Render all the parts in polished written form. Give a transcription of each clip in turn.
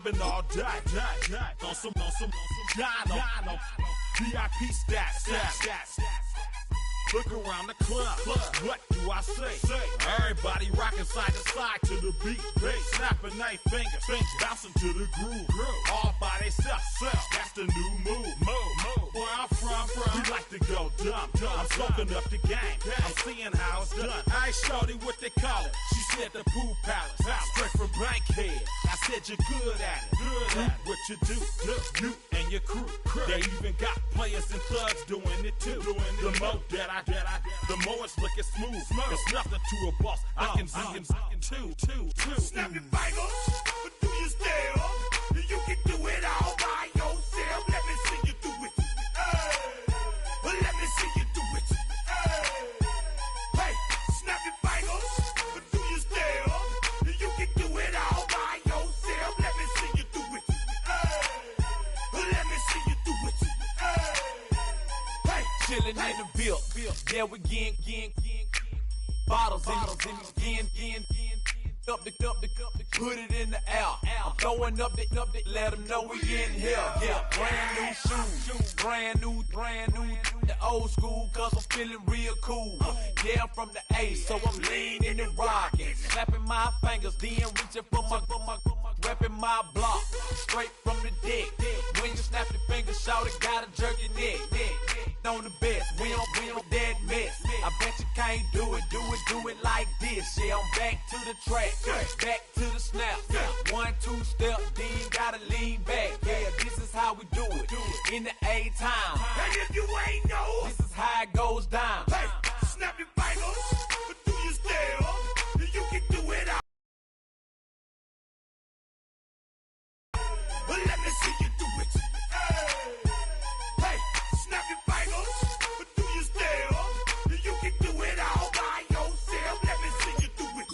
Been all day, on some Dino, VIP stats. Look around the club, what do I say? Everybody rocking side to side to the beat, snapping their fingers, bouncing to the groove, all by themselves. That's the new move. Where I'm from, we like to go dumb. I'm soaking up the game, I'm seeing how it's done. I ain't shorty what they call it. She said the pool palace, straight from Bankhead. I said you're good at it. What you do, you and your crew. They even got players and thugs doing it too. The more that the more it's looking smooth. It's nothing to a boss. I can see two. Snap your fingers, but do you still? You can do it all by yourself. Let me see you do it. Let me see you do it. Hey, snap your fingers, but do you still? You can do it all by yourself. Let me see you do it. Let me see you do it. Hey, chillin' in the bill. Yeah, we getting bottles in again. Up the put it in the air. I'm throwing up the, let them know we in here. Yeah, brand new shoes, brand new. The old school, cause I'm feeling real cool. Yeah, I'm from the A, so I'm leaning and rocking. Snapping my fingers, then reaching for my repping my block. Straight from the deck. When you snap your fingers, shout it, gotta jerk your neck. On the best, we don't that mess. I bet you can't do it like this. Yeah, I'm back to the track, back to the snap. 1, 2 step, then gotta lean back. Yeah, this is how we do it in the A time. And if you ain't know, this is how it goes down. Hey, snap your fingers, but do you still? You can do it all. Let me see you do it. Hey, snap your fingers, but do you still? You can do it all by yourself. Let me see you do it.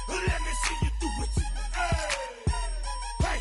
Let me see you do it. Hey.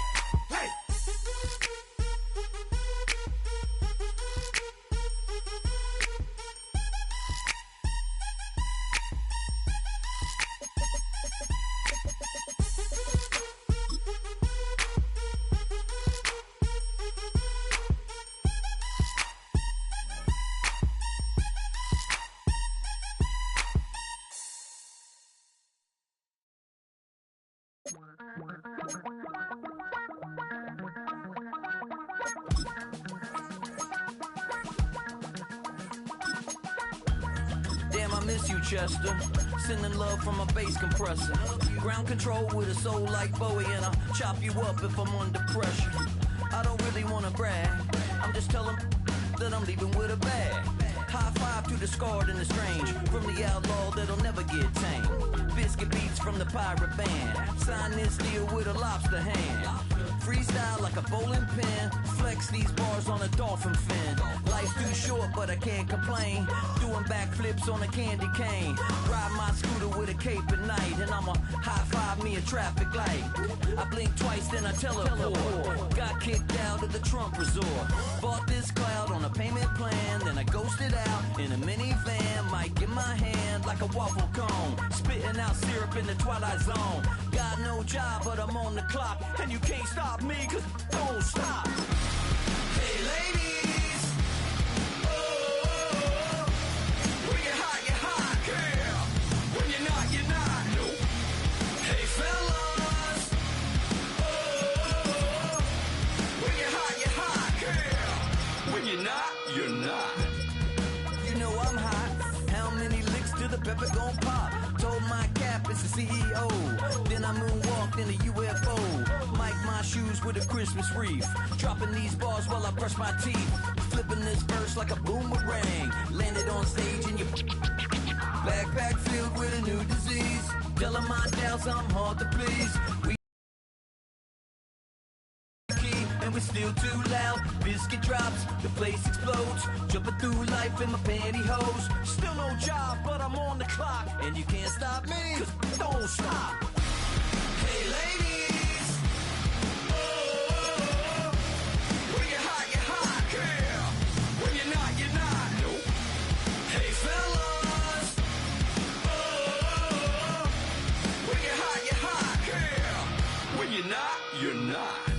Damn, I miss you, Chester. Sending love from a bass compressor. Ground control with a soul like Bowie, and I'll chop you up if I'm under pressure. I don't really wanna brag, I'm just telling that I'm leaving with a bag. High five to the scarred and the strange, from the outlaw that'll never get tamed. Biscuit beats from the pirate band, sign this deal with a lobster hand. Freestyle like a bowling pin, flex these bars on a dolphin fin. Life's too short, but I can't complain. Doing backflips on a candy cane. Ride my scooter with a cape at night, and I'ma high five me a traffic light. I blink twice, then I teleport. Got kicked out of the Trump resort. Bought this cloud on a payment plan, then I ghosted out in a minivan. Mic in my hand like a waffle cone, spitting out syrup in the twilight zone. Got no job, but I'm on the clock, and you can't stop me, cause don't stop. Hey ladies, oh, when you're hot, girl. When you're not, nope. Hey fellas, oh, when you're hot, girl. When you're not. You know I'm hot. How many licks till the pepper gon' pop? Told my cap it's the CEO. Then I moonwalked in a UFO. Mic my shoes with a Christmas wreath. Dropping these bars while I brush my teeth. Flipping this verse like a boomerang. Landed on stage in your backpack filled with a new disease. Telling my doubts I'm hard to please. And we're still too loud. Biscuit drops, the place explodes. Jumping through life in my pantyhose. Still no job, but I'm on the clock. And you can't stop me, cause don't stop. Hey ladies, oh, when you're hot, girl. When you're not, nope. Hey fellas, oh, when you're hot, girl. When you're not. you're not.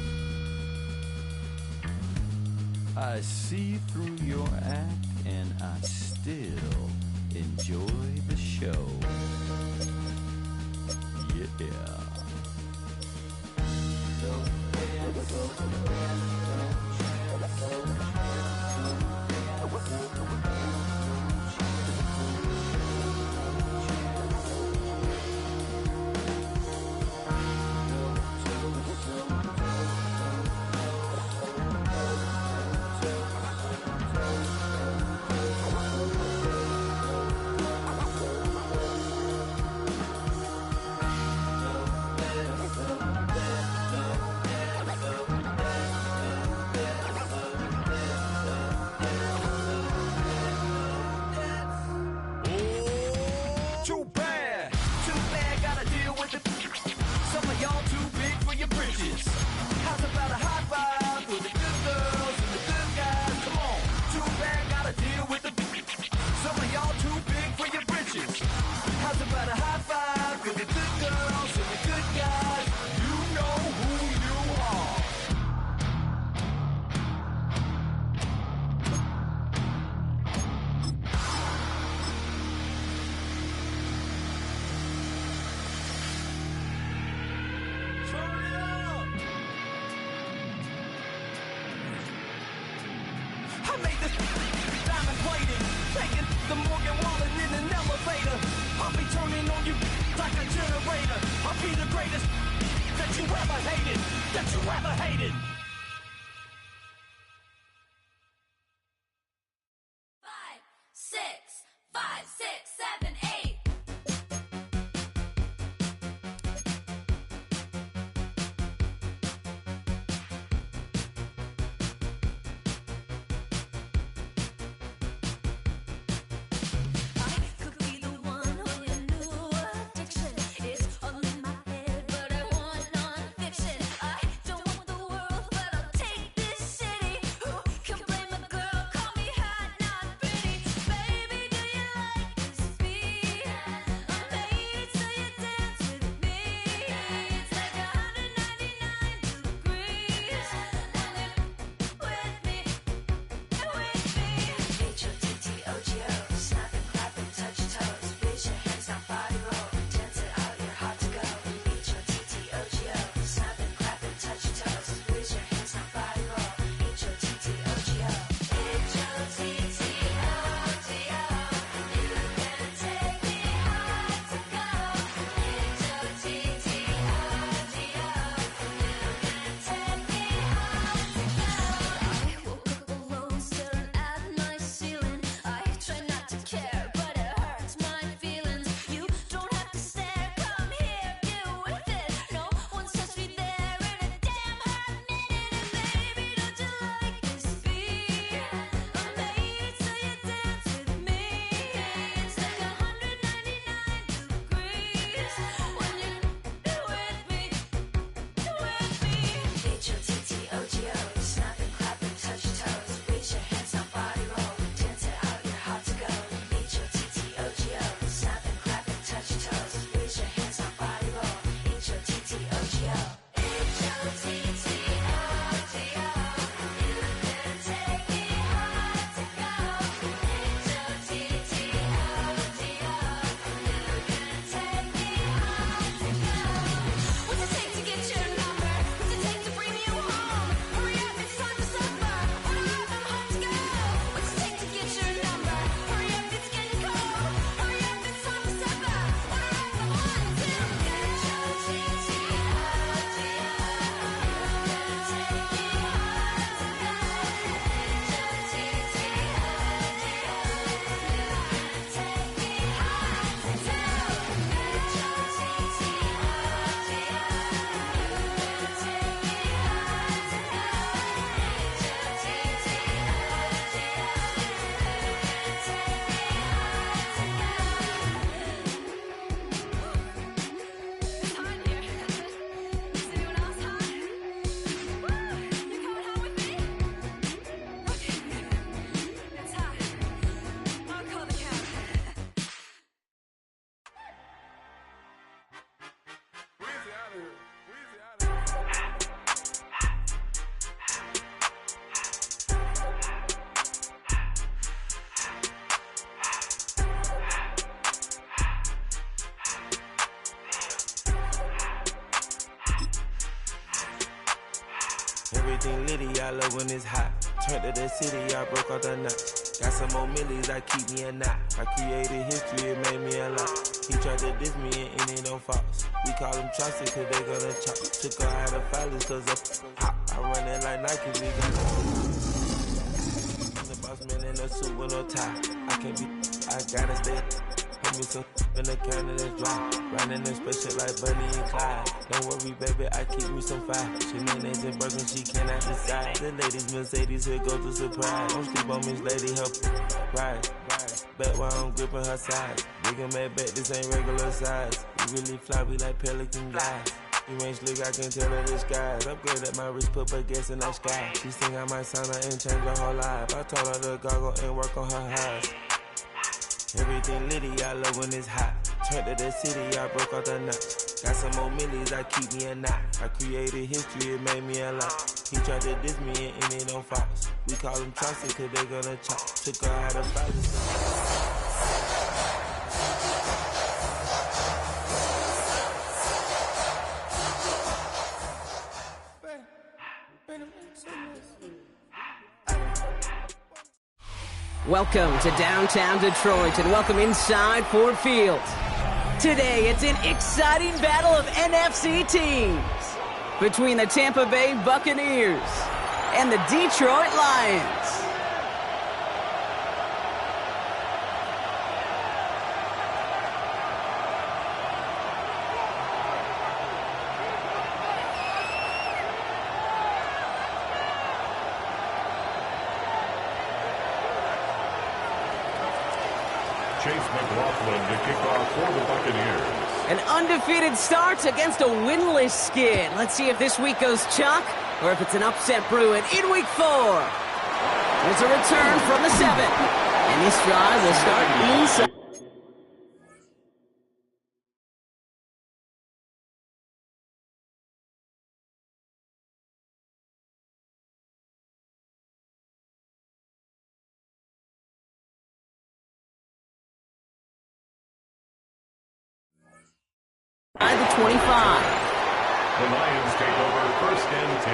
I see through your act and I still enjoy the show. Yeah. Too bad, gotta deal with it. Some of y'all too big for your britches. How's about a high five for the good girls and the good guys? Come on, too bad, gotta deal with it. Some of y'all too big for your britches. How's about a high five for the good girls and the good guys? You know who you are. I made this diamond plated, taking the Morgan Wallen in an elevator. I'll be turning on you like a generator. I'll be the greatest that you ever hated, that you ever hated. 5, 6, 5, 6, 7, 8. I could be the one who your new addiction is all in my head, but I want non-fiction. I don't want the world Everything litty, I love when it's hot. Turned to the city, I broke out the knot. Got some more millies, I keep me a knot. I created history, it made me a lot. He tried to diss me and it on Fox. We call them Chaucer cause they gonna chop. Took her out of filers cause hop. I run it like Nike, we got the boss man in a suit with no tie. I can't be, I gotta stay. Put me some in the can of this dry. Riding in special like Bunny and Clyde. Don't worry, baby, I keep me some fire. She mayonnaise and burger, she cannot decide. The ladies Mercedes, here go to surprise. Don't sleep on Miss Lady, help ride. Back while I'm gripping her side. Big and mad back, this ain't regular size. We really fly, we like Pelican guys. You ain't slick, I can tell her the skies. Upgrade at my wrist, put her gas in that sky. She think I might sign her and change her whole life. I told her to goggle and work on her highs. Everything litty, I love when it's hot. Turned to the city, I broke out the knot. Got some more millies, I keep me a knot. I created history, it made me a lot. He tried to diss me and it on Fox. We call them Chaucer cause they gonna chop. Took her out of filers. Welcome to downtown Detroit and welcome inside Ford Field. Today it's an exciting battle of NFC teams between the Tampa Bay Buccaneers and the Detroit Lions. To kick off for the Buccaneers. An undefeated start against a winless skid. Let's see if this week goes chalk or if it's an upset brewing in week 4. There's a return from the 7. And this drive will start inside. By the 25. The Lions take over first and 10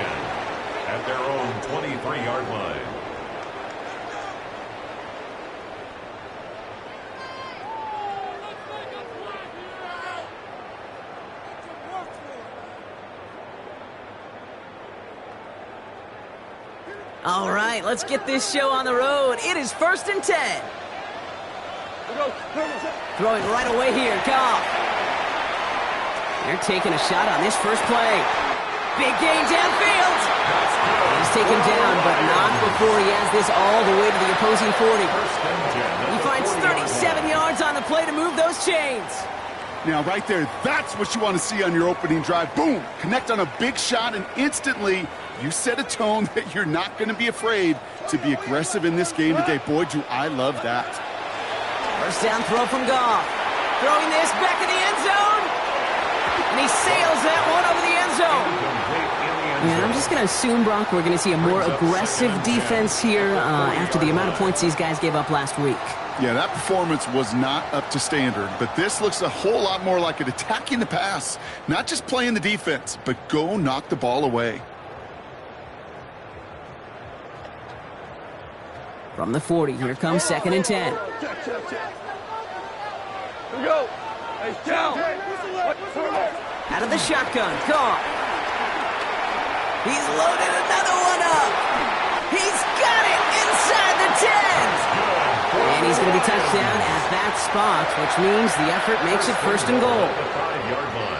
at their own 23-yard line. All right, let's get this show on the road. It is first and 10. Throwing right away here, Goff. They're taking a shot on this first play. Big gain downfield. He's taken down, but not before he has this all the way to the opposing 40. He finds 37 yards on the play to move those chains. Now, right there, that's what you want to see on your opening drive. Boom! Connect on a big shot, and instantly you set a tone that you're not going to be afraid to be aggressive in this game today. Boy, do I love that. First down throw from Goff. Throwing this back in the end zone. And he sails that one over the end zone. Yeah, I'm just going to assume, Brock, we're going to see a more aggressive defense here after the amount of points these guys gave up last week. Yeah, that performance was not up to standard, but this looks a whole lot more like it attacking the pass. Not just playing the defense, but go knock the ball away. From the 40, here comes second and 10. Here we go. Hey, down. Out of the shotgun, Goff. He's loaded another one up. He's got it inside the 10. And he's going to be touchdown at that spot, which means the effort makes it first and goal.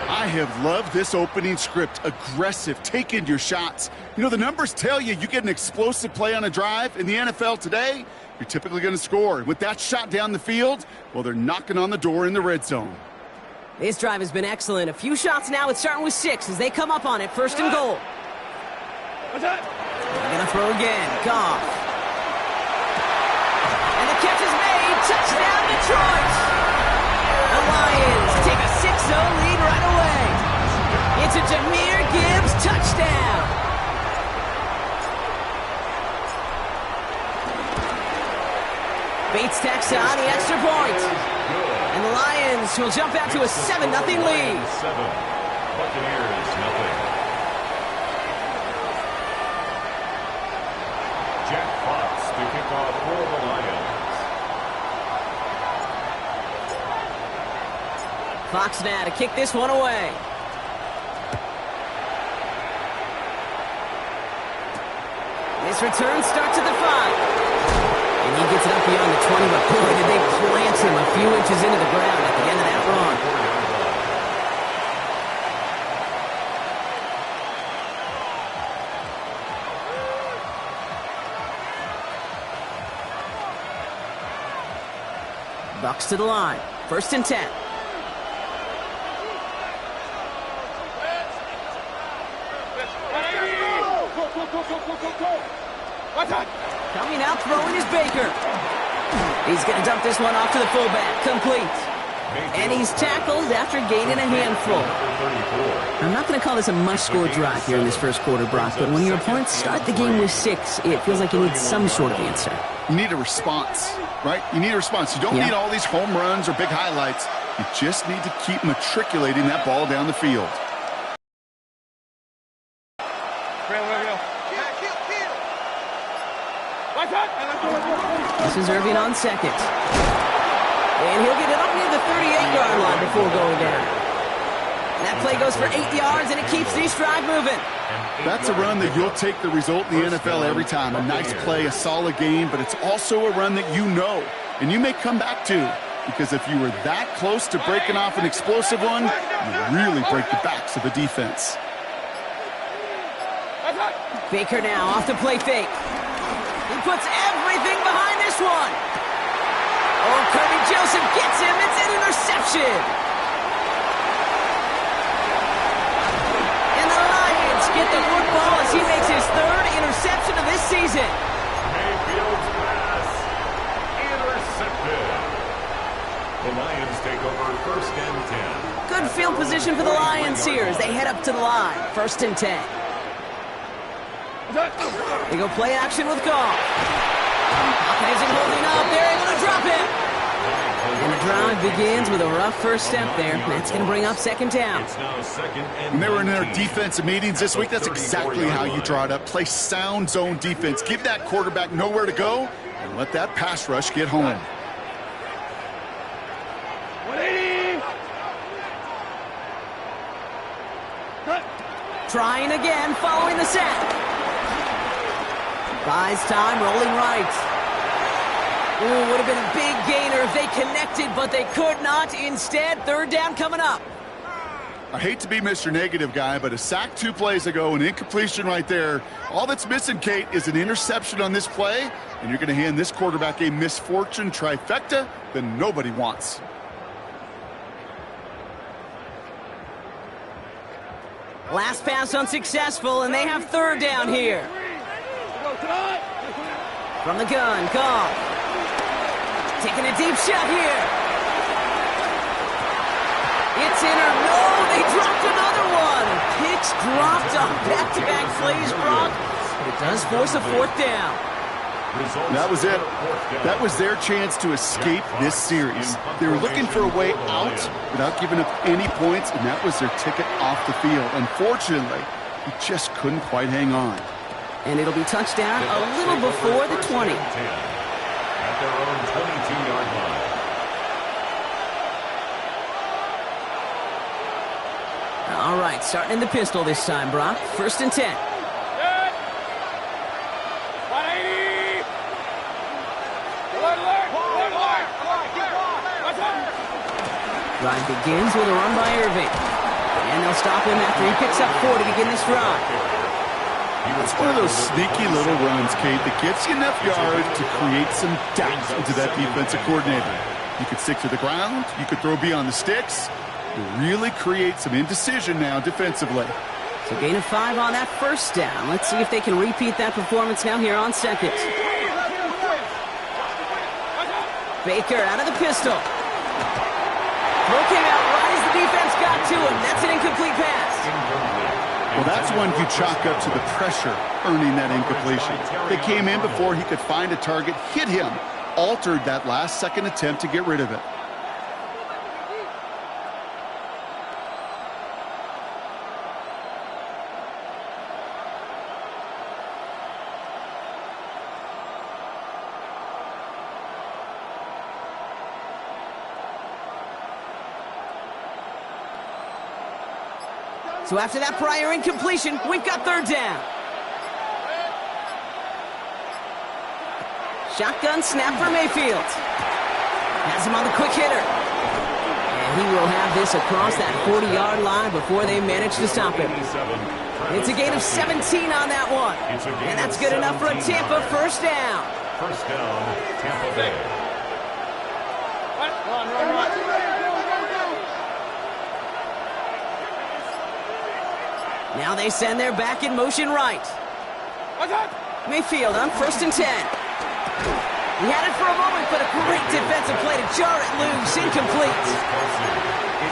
I have loved this opening script. Aggressive, taking your shots. You know, the numbers tell you get an explosive play on a drive. In the NFL today, you're typically going to score. With that shot down the field, well, they're knocking on the door in the red zone. This drive has been excellent. A few shots now. It's starting with 6 as they come up on it. First and goal. They're going to throw again. Goff. And the catch is made. Touchdown, Detroit. The Lions take a 6-0 lead right away. It's a Jahmyr Gibbs touchdown. Bates tacks on the extra point. And the Lions will jump out to a 7-0 lead. 7. Buccaneers, nothing. Fox now to kick this one away. This return starts at the 5. And he gets it up beyond the 20, but boy, did they plant him a few inches into the ground at the end of that run. Bucks to the line. 1st and 10. Coming out, throwing is Baker. He's going to dump this one off to the fullback. Complete. And he's tackled after gaining a handful. I'm not going to call this a must-score drive here in this first quarter, Brock, but when your opponents start the game with 6, it feels like you need some sort of answer. You need a response, right? You need a response. You don't need all these home runs or big highlights. You just need to keep matriculating that ball down the field. This is Irving on 2nd. And he'll get it up near the 38-yard line before going down. And that play goes for 8 yards, and it keeps the drive moving. That's a run that you'll take the result in the NFL every time. A nice play, a solid game, but it's also a run that you know, and you may come back to. Because if you were that close to breaking off an explosive one, you really break the backs of the defense. Baker now off the play fake. He puts everything behind this one. Oh, Kirby Joseph gets him. It's an interception. And the Lions get the football as he makes his 3rd interception of this season. Mayfield's pass intercepted. The Lions take over 1st and 10. Good field position for the Lions here as they head up to the line. 1st and 10. They go play action with Goff. Pocket isn't holding up. They're able to drop it. And the drive begins with a rough first step there. That's going to bring up 2nd down. When they were in their defensive meetings this week, that's exactly how you draw it up. Play sound zone defense. Give that quarterback nowhere to go and let that pass rush get home. 180. Trying again, following the sack. Buys time, rolling right. Ooh, would have been a big gainer if they connected, but they could not. Instead, 3rd down coming up. I hate to be Mr. Negative guy, but a sack 2 plays ago, an incompletion right there. All that's missing, Kate, is an interception on this play, and you're going to hand this quarterback a misfortune trifecta that nobody wants. Last pass unsuccessful, and they have 3rd down here. From the gun, Goff. Taking a deep shot here. It's in or no, they dropped another one. Picks dropped on back-to-back plays, Brock. But it does force a 4th down. That was it. That was their chance to escape this series. They were looking for a way out without giving up any points, and that was their ticket off the field. Unfortunately, he just couldn't quite hang on. And it'll be touchdown a little before the 20. At their own 22-yard line. All right, starting in the pistol this time, Brock. 1st and 10. Drive begins with a run by Irving. And they'll stop him after he picks up 4 to begin this drive. It's one of those sneaky little runs, Kate, that gets you enough yards to create some doubt into that defensive coordinator. You could stick to the ground. You could throw beyond the sticks. You really create some indecision now defensively. So gain of 5 on that 1st down. Let's see if they can repeat that performance now here on 2nd. Baker out of the pistol. Throw came out right as the defense got to him. That's an incomplete pass. Well, that's one you chalk up to the pressure earning that incompletion. They came in before he could find a target, hit him, altered that last-second attempt to get rid of it. So after that prior incompletion, we've got third down. Shotgun snap for Mayfield. Has him on the quick hitter. And he will have this across that 40-yard line before they manage to stop him. It's a gain of 17 on that one. And that's good enough for a Tampa first down. First down, Tampa Bay. Run. Now they send their back in motion right. Mayfield on 1st and 10. He had it for a moment, but a great defensive play to jar it loose. Incomplete.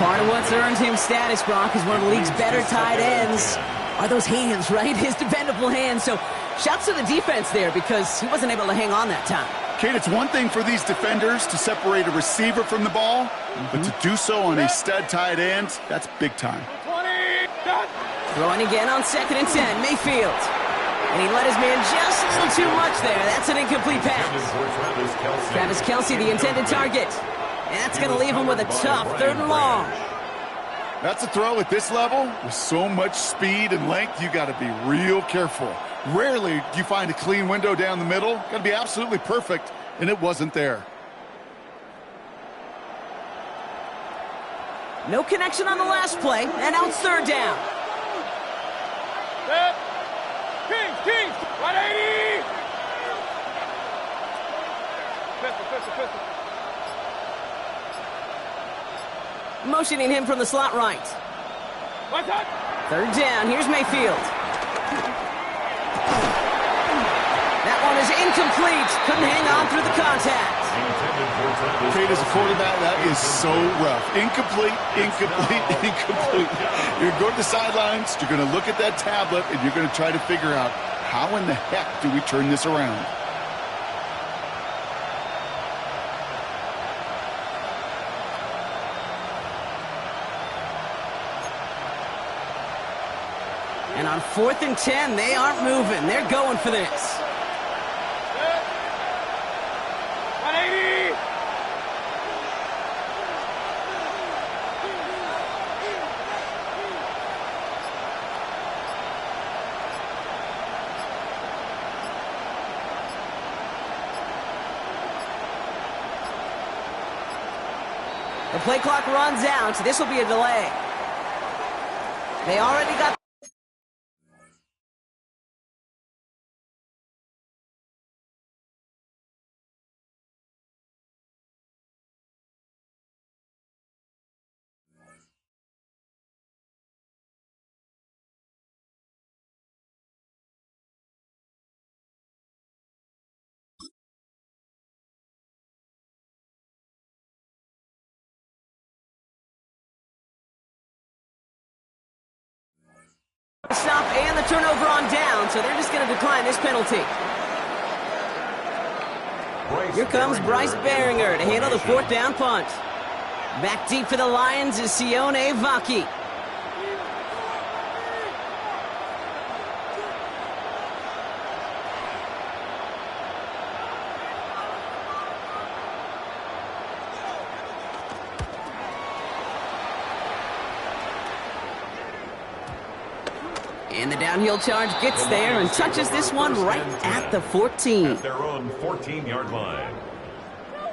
Part of what's earned him status, Brock, is one of the league's better tight ends. Are those hands, right? His dependable hands. So shouts to the defense there because he wasn't able to hang on that time. Kate, it's one thing for these defenders to separate a receiver from the ball, but to do so on a stud tight end, that's big time. Throwing again on 2nd and 10, Mayfield. And he let his man just a little too much there. That's an incomplete pass. Travis Kelce, the intended target. And that's going to leave him with a tough 3rd and long. That's a throw at this level. With so much speed and length, you got to be real careful. Rarely do you find a clean window down the middle. Got to be absolutely perfect, and it wasn't there. No connection on the last play, and now it's 3rd down. Kings, 180! Pistol. Motioning him from the slot right. 3rd down, here's Mayfield. That one is incomplete. Couldn't hang on through the contact. Kate, as a quarterback, that is so rough. Incomplete. You're going to go to the sidelines, you're going to look at that tablet, and you're going to try to figure out, how in the heck do we turn this around? And on 4th and 10, they aren't moving. They're going for this. 180! The play clock runs out, so this will be a delay. They already got... Stop and the turnover on down, so they're just going to decline this penalty. Here comes Bryce Behringer to handle the 4th down punt. Back deep for the Lions is Sione Vaki. And the downhill charge gets there and touches this one right at the 14. At their own 14-yard line. Come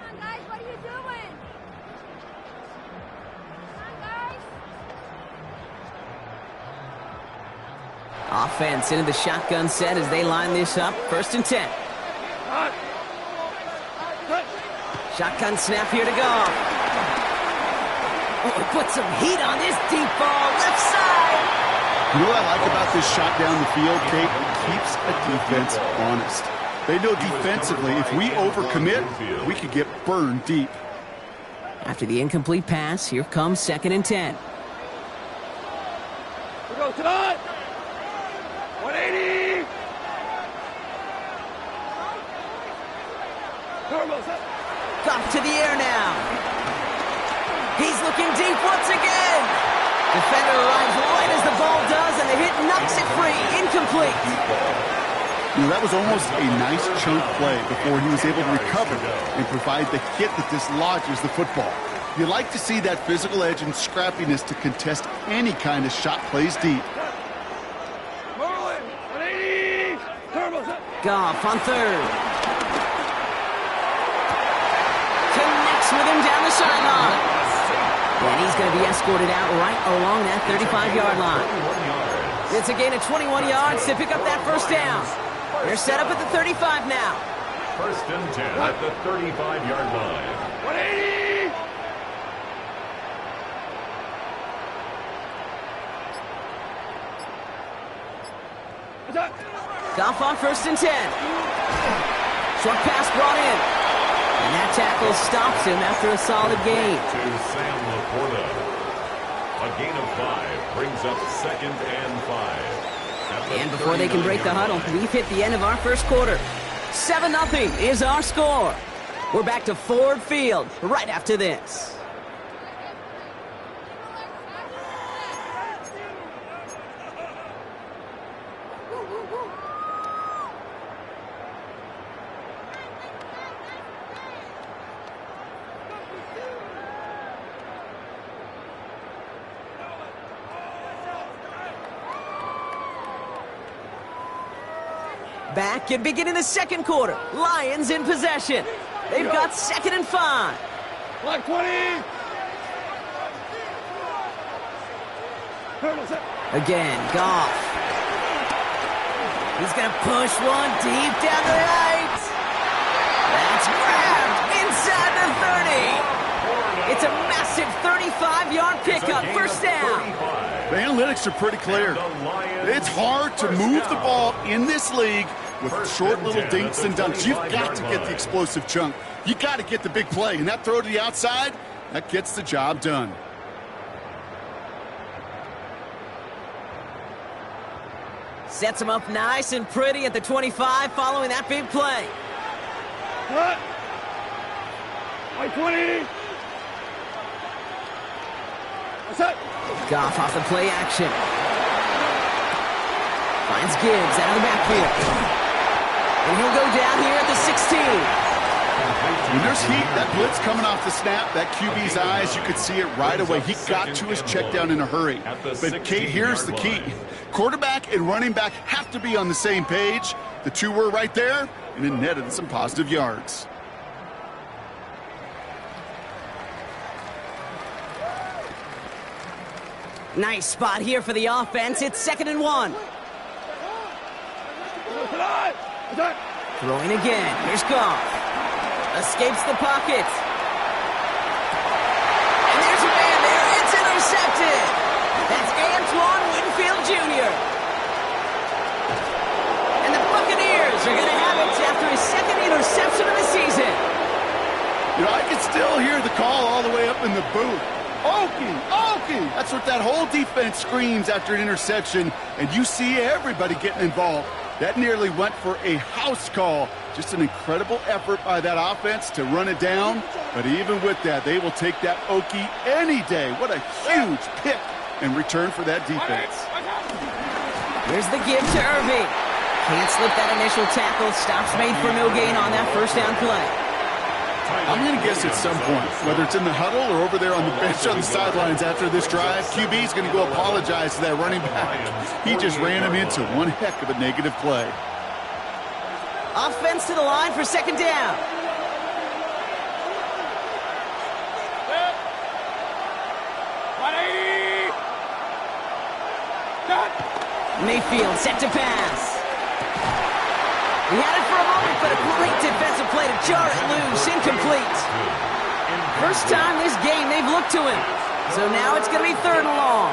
on, guys, what are you doing? Come on, guys. Offense into the shotgun set as they line this up. 1st and 10. Shotgun snap here to go. Oh, put some heat on this deep ball, left side. You know what I like about this shot down the field, Kate? It keeps a defense honest. They know defensively, if we overcommit, we could get burned deep. After the incomplete pass, here comes 2nd and 10. We go, Todd! 180! Got to the air now. He's looking deep once again. Defender arrives right as the ball does, and the hit knocks it free. Incomplete. You know, that was almost a nice chunk play before he was able to recover and provide the hit that dislodges the football. You like to see that physical edge and scrappiness to contest any kind of shot plays deep. Goff on third. Connects with him down the sideline. And he's going to be escorted out right along that 35-yard line. It's a gain of 21 yards to pick up that first down. They're set up at the 35 now. First and 10 at the 35-yard line. 180! Goff on first and 10. Short pass brought in. And that tackle stops him after a solid gain. To Sam Laporta. A gain of 5 brings up second and 5. And before they can break the huddle, we've hit the end of our first quarter. 7-0 is our score. We're back to Ford Field right after this. Back and beginning the second quarter. Lions in possession. They've got 2nd and 5. Black 20! Again, Goff. He's going to push one deep down the right. That's grabbed inside the 30. It's a massive 35-yard pickup. First down. The analytics are pretty clear. It's hard to move the ball in this league with short little dinks and dunks. You've got to get the explosive chunk. You got to get the big play. And that throw to the outside, that gets the job done. Sets him up nice and pretty at the 25 following that big play. What? White 20! What's that? Goff off the play action. Finds Gibbs out of the backfield. And he'll go down here at the 16. When there's heat, that blitz coming off the snap, that QB's eyes, you could see it right away. He got to his check down in a hurry. But Kate, here's the key. Quarterback and running back have to be on the same page. The two were right there, and it netted some positive yards. Nice spot here for the offense. It's 2nd and 1. Throwing again. Here's Goff. Escapes the pocket. And there's a man there. It's intercepted. That's Antoine Winfield Jr. And the Buccaneers are going to have it after his 2nd interception of the season. You know, I can still hear the call all the way up in the booth. Okie, Okie! That's what that whole defense screams after an interception, and you see everybody getting involved. That nearly went for a house call. Just an incredible effort by that offense to run it down. But even with that, they will take that Okie any day. What a huge pick in return for that defense. Here's the give to Irving. Can't slip that initial tackle. Stops made for no gain on that first down play. I'm going to guess at some point, whether it's in the huddle or over there on the bench on the sidelines after this drive, QB's going to go apologize to that running back. He just ran him into one heck of a negative play. Offense to the line for 2nd down. Mayfield set to pass. He had it for a moment, but a great defensive play to jar it loose. Incomplete. First time this game they've looked to him. So now it's going to be 3rd and long.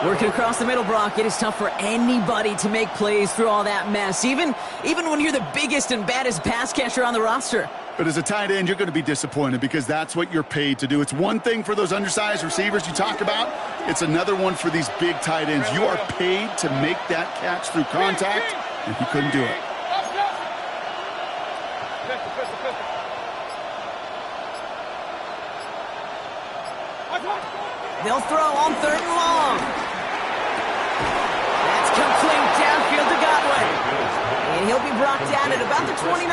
Working across the middle, Brock, it is tough for anybody to make plays through all that mess, even when you're the biggest and baddest pass catcher on the roster. But as a tight end, you're going to be disappointed because that's what you're paid to do. It's one thing for those undersized receivers you talk about. It's another one for these big tight ends. You are paid to make that catch through contact, and he couldn't do it. They'll throw on 3rd and long. That's complete downfield to Godwin. brought down at about the 29.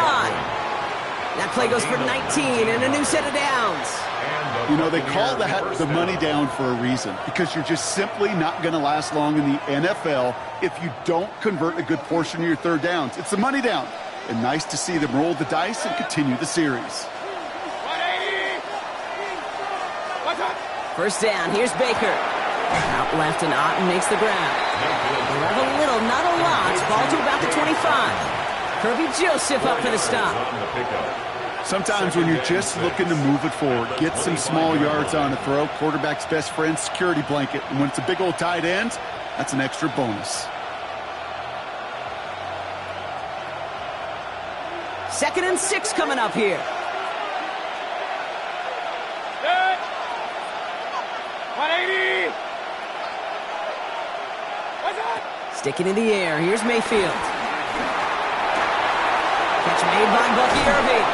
That play goes for 19 and a new set of downs. You know, they call that the money down for a reason, because you're just simply not going to last long in the NFL if you don't convert a good portion of your third downs. It's the money down. And nice to see them roll the dice and continue the series. First down, here's Baker. Out left and Otten makes the ground. They'll have a little, not a lot. Ball to about the 25. Kirby Joseph up for the stop. Sometimes when you're just looking to move it forward, get some small yards on a throw, quarterback's best friend, security blanket. And when it's a big old tight end, that's an extra bonus. 2nd and 6 coming up here. Set. 180. What's that? Sticking in the air, here's Mayfield. Catch made by Bucky Irving.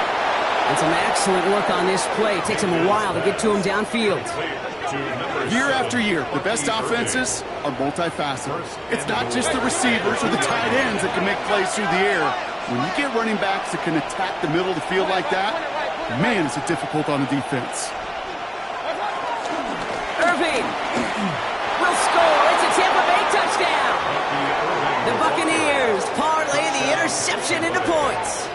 And some excellent work on this play. It takes him a while to get to him downfield. Year after year, the best offenses are multifaceted. It's not just the receivers or the tight ends that can make plays through the air. When you get running backs that can attack the middle of the field like that, man, is it difficult on the defense. Irving will score. It's a Tampa Bay touchdown. The Buccaneers parlay the interception into points.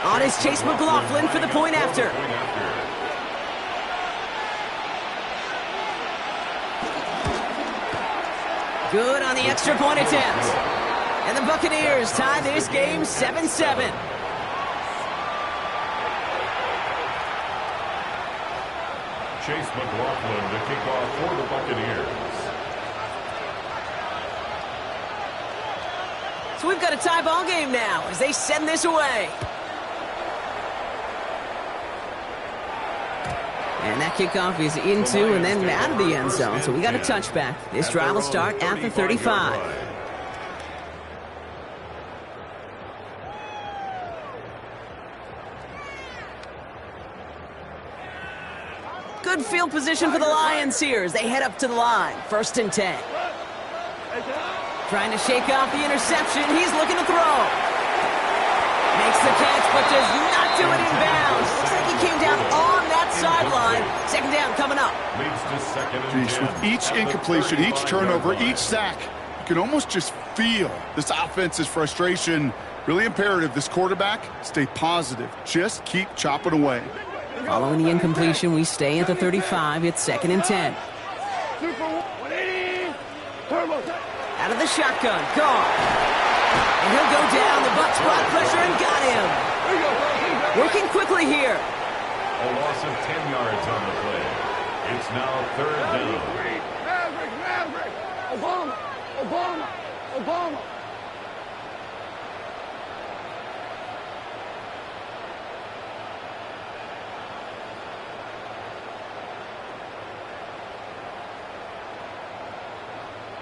On is Chase McLaughlin for the point after. Good on the extra point attempt. And the Buccaneers tie this game 7-7. Chase McLaughlin to kick off for the Buccaneers. So we've got a tie ball game now as they send this away. And that kickoff is into and then out of the end zone. So we got a touchback. This drive will start at the 35. Good field position for the Lions here as they head up to the line. 1st and 10. Trying to shake off the interception. He's looking to throw. Makes the catch, but does not do it in bounds. Looks like he came down on that sideline. 2nd down coming up. With each incompletion, each turnover, each sack, you can almost just feel this offense's frustration. Really imperative this quarterback stay positive. Just keep chopping away. Following the incompletion, we stay at the 35. It's 2nd and 10. Out of the shotgun, gone. And he'll go down. The Bucs brought pressure and got him. Working quickly here. A loss of 10 yards on the play. It's now 3rd down. Maverick. Obama.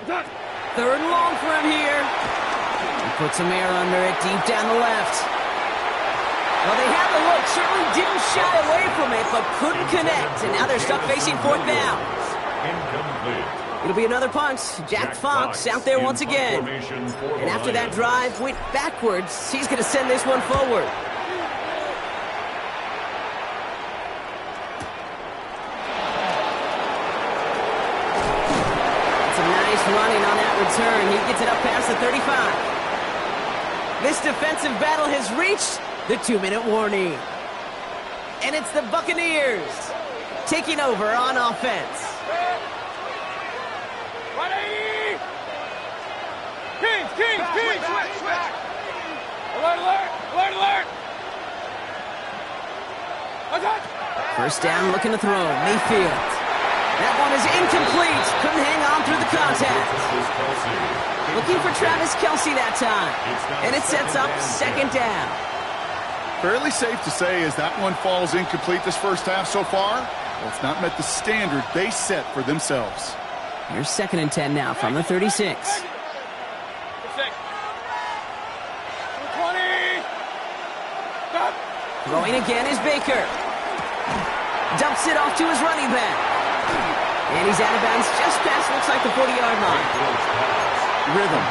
Done. 3rd and long for him here. He puts some air under it deep down the left. Well, they had the look, certainly didn't shy away from it, but couldn't connect. And now they're stuck facing 4th down. Incomplete. It'll be another punt. Jack Fox out there once again. And after that drive went backwards, he's going to send this one forward. Some nice running on that return. He gets it up past the 35. This defensive battle has reached the 2-minute warning. And it's the Buccaneers taking over on offense. 180. Kings. Switch. Alert. What's that? 1st down, looking to throw. Mayfield. That one is incomplete. Couldn't hang on through the contact. Looking for Travis Kelce that time. And it sets up 2nd down. Fairly safe to say as that one falls incomplete this first half so far, well, it's not met the standard they set for themselves. Here's 2nd and 10 now from the 36. 20. Throwing again is Baker. Dumps it off to his running back. And he's out of bounds just past, looks like, the 40-yard line. Rhythm.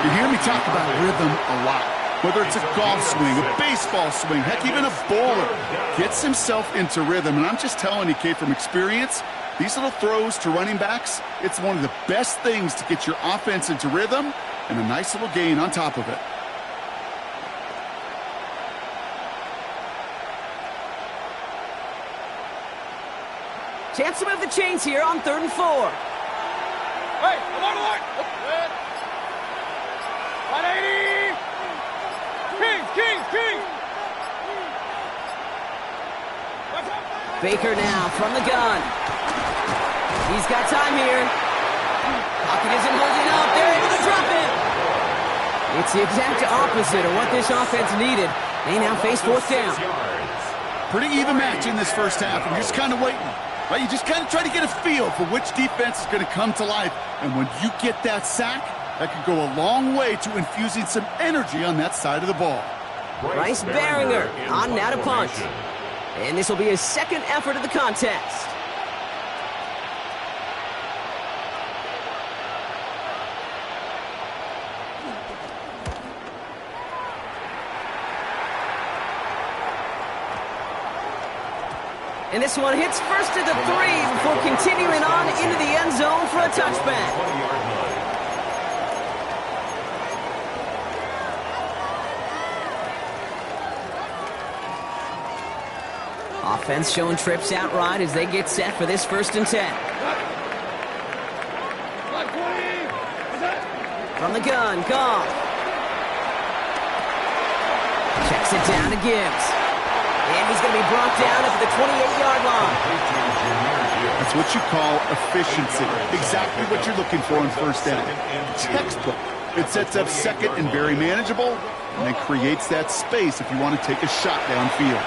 You hear me talk about rhythm a lot. Whether it's a golf swing, a baseball swing, heck, even a bowler gets himself into rhythm. And I'm just telling you, Kate, from experience, these little throws to running backs, it's one of the best things to get your offense into rhythm and a nice little gain on top of it. Chance to move the chains here on 3rd and 4. Hey, along the line. 180. Kings. Baker now from the gun. He's got time here. Pocket isn't holding up. They're able to drop it. It's the exact opposite of what this offense needed. They now face 4th down. Pretty even match in this first half, and you're just kind of waiting. Right? You just kind of try to get a feel for which defense is going to come to life. And when you get that sack, that could go a long way to infusing some energy on that side of the ball. Bryce Baringer on now to punt. And this will be his 2nd effort of the contest. And this one hits first at the 3 before continuing on into the end zone for a touchback. Offense showing trips out right as they get set for this 1st and 10. From the gun, Goff. Checks it down to Gibbs. And he's going to be brought down at the 28-yard line. That's what you call efficiency. Exactly what you're looking for on 1st down. Textbook. It sets up 2nd and very manageable, and then creates that space if you want to take a shot downfield.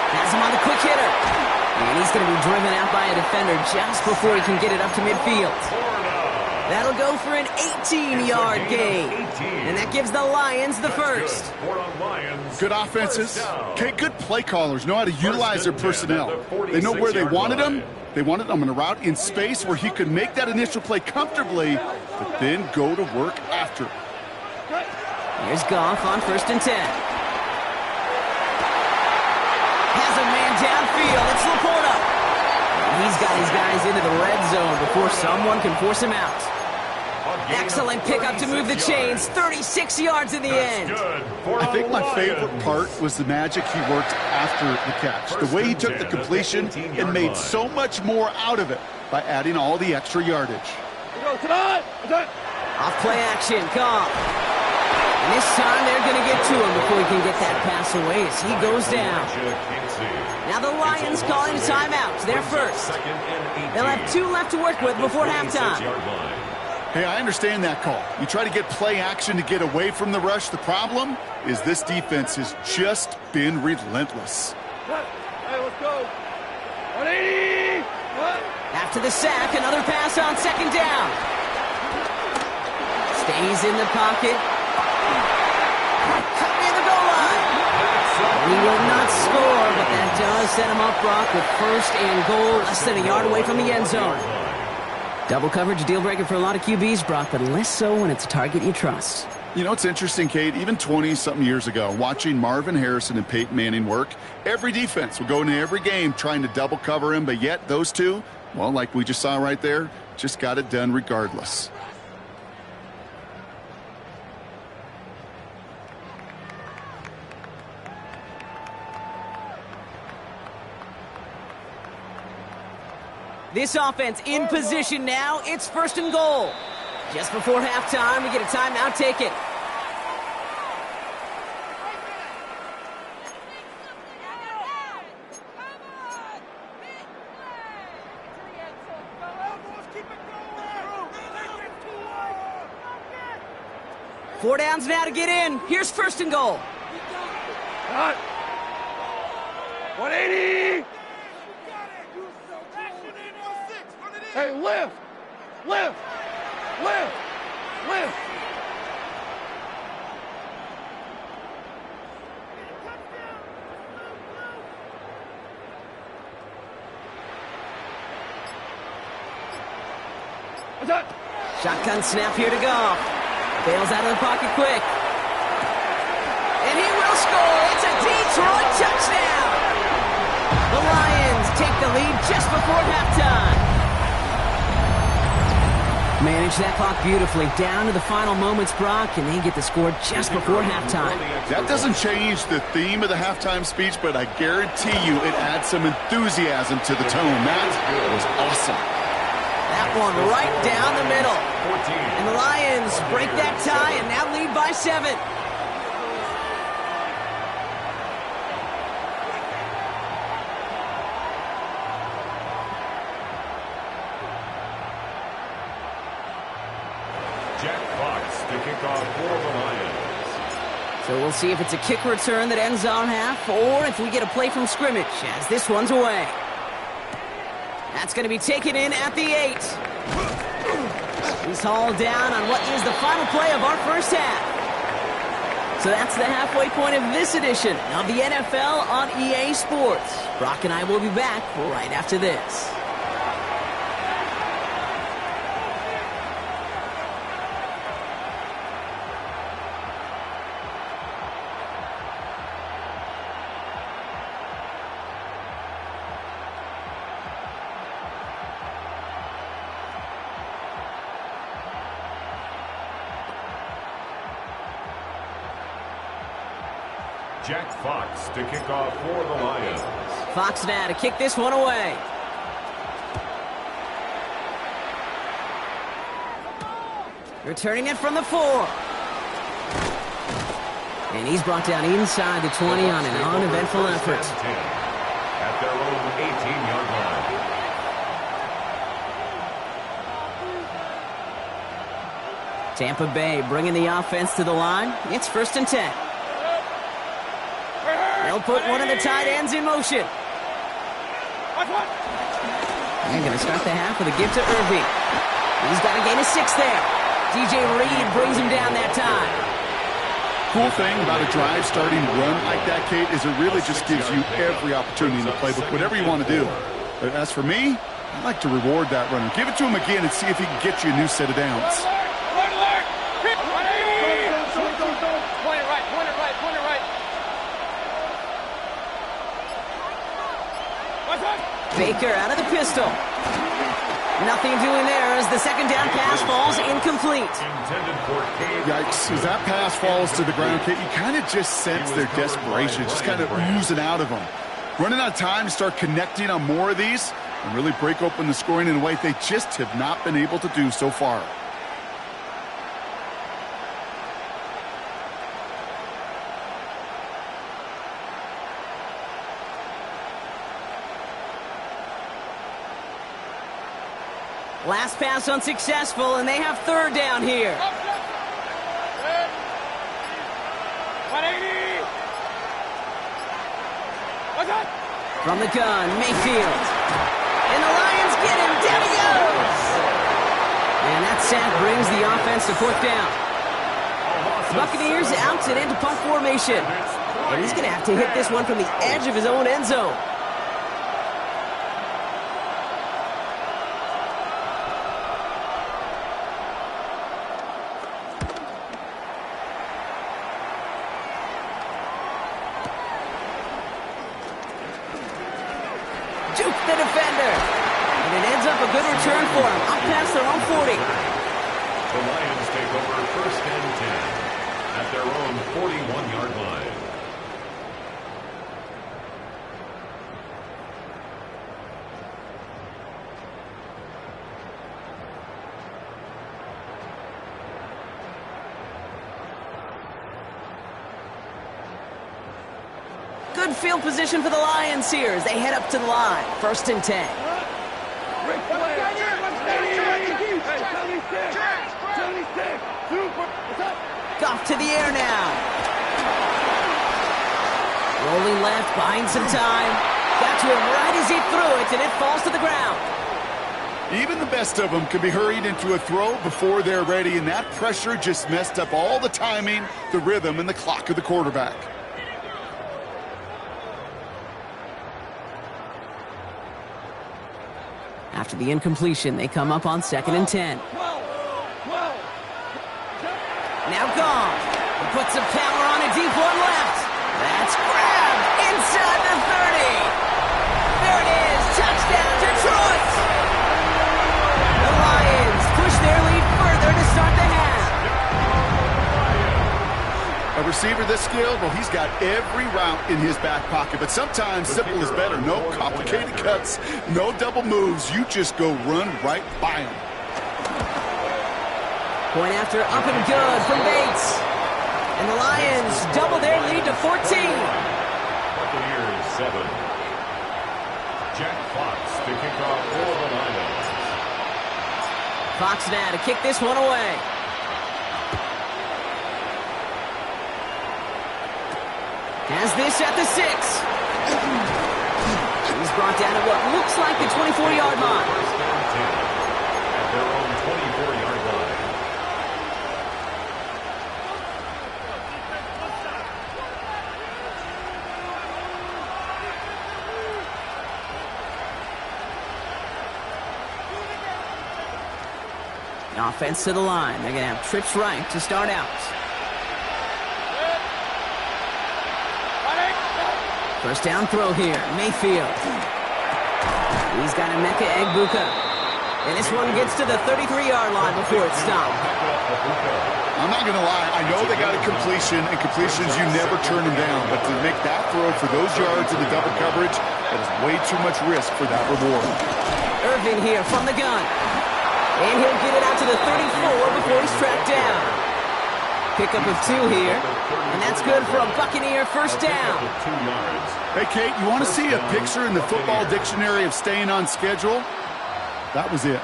Has him on the quick hitter. And he's going to be driven out by a defender just before he can get it up to midfield. That'll go for an 18-yard gain. And that gives the Lions the 1st. Good offenses. Okay, good play callers know how to utilize their personnel. They know where they wanted them. They wanted them on a route in space where he could make that initial play comfortably, but then go to work after. Here's Goff on 1st and 10. Has a man downfield. It's Laporta. And he's got his guys into the red zone before someone can force him out. Excellent pickup to move the chains. 36 yards in the end. I think my favorite part was the magic he worked after the catch. The way he took the completion and made so much more out of it by adding all the extra yardage. Off play action, Goff. And this time they're going to get to him before he can get that pass away as he goes down. Now the Lions calling a timeout. They're 1st. They'll have 2 left to work with before halftime. Hey, I understand that call. You try to get play action to get away from the rush. The problem is this defense has just been relentless. Hey, let's go. 180. After the sack, another pass on 2nd down. Stays in the pocket. Cut near the goal line. He will not score, but that does set him up, Brock, with 1st and goal, less than a yard away from the end zone. Double coverage, deal breaker for a lot of QBs, Brock, but less so when it's a target you trust. You know, it's interesting, Kate, even 20-something years ago, watching Marvin Harrison and Peyton Manning work, every defense would go into every game trying to double cover him, but yet those two, well, like we just saw right there, just got it done regardless. This offense in position now. It's 1st and goal. Just before halftime, we get a timeout taken. Four downs now to get in. Here's 1st and goal. 180. Hey, lift! Lift! Lift! Lift! Shotgun snap here to Goff. Bails out of the pocket quick. And he will score. It's a Detroit touchdown. The Lions take the lead just before halftime. Manage that clock beautifully down to the final moments, Brock, and they get the score just before halftime. That doesn't change the theme of the halftime speech, but I guarantee you it adds some enthusiasm to the tone. That was awesome. That one right down the middle. And the Lions break that tie and now lead by 7. Jack Fox to kick off for the Lions. So we'll see if it's a kick return that ends on half or if we get a play from scrimmage as this one's away. That's going to be taken in at the 8. He's hauled down on what is the final play of our first half. So that's the halfway point of this edition of the NFL on EA Sports. Brock and I will be back right after this. Jack Fox to kick off for the Lions. Fox now to kick this one away. Returning it from the 4. And he's brought down inside the 20 on an uneventful effort. At their own 18-yard line. Tampa Bay bringing the offense to the line. It's 1st and 10. They'll put one of the tight ends in motion. They're going to start the half with a give to Irving. He's got a gain of 6 there. DJ Reed brings him down that time. Cool thing about a drive starting run like that, Kate, is it really just gives you every opportunity in the playbook, whatever you want to do. But as for me, I like to reward that runner. Give it to him again and see if he can get you a new set of downs. Baker out of the pistol. Nothing doing there as the second down pass falls incomplete. Yikes. As that pass falls to the ground, Kate, you kind of just sense their desperation, just kind of oozing out of them. Running out of time to start connecting on more of these and really break open the scoring in a way they just have not been able to do so far. Last pass unsuccessful, and they have 3rd down here. From the gun, Mayfield. And the Lions get him. Down he goes. And that sack brings the offense to 4th down. Buccaneers out and into punt formation. And he's going to have to hit this one from the edge of his own end zone. Juke the defender. And it ends up a good return for him. Up past their own 40. The Lions take over 1st and 10 at their own 41-yard line. Good field position for the Lions here as they head up to the line. 1st and 10. Goff to the air now. Rolling left, buying some time. Got to him right as he threw it, and it falls to the ground. Even the best of them can be hurried into a throw before they're ready, and that pressure just messed up all the timing, the rhythm, and the clock of the quarterback. After the incompletion, they come up on 2nd and 10. Now Goff. He puts some power on a deep one left. That's grabbed inside the 30. There it is. Touchdown, Detroit. The Lions push their lead further to start the half. A receiver this skilled, well, he's got every route in his back pocket, but sometimes simple is better. No complicated cuts, no double moves. You just go run right by him. Point after up and good from Bates. And the Lions double their lead to 14. Buccaneers 7. Jack Fox to kick off for the Lions. Fox now to kick this one away. Has this at the 6. He's brought down at what looks like the 24-yard line. First and 10 at their own 24-yard line. Offense to the line. They're going to have trips right to start out. First down throw here. Mayfield. He's got Emeka Egbuka. And this one gets to the 33-yard line before it's stopped. I'm not going to lie. I know they got a completion, and completions, you never turn them down. But to make that throw for those yards in the double coverage, that is way too much risk for that reward. Irvin here from the gun. And he'll get it out to the 34 before he's tracked down. Pickup of 2 here. And that's good for a Buccaneer first down. Hey, Kate, you want to see a picture in the football dictionary of staying on schedule? That was it.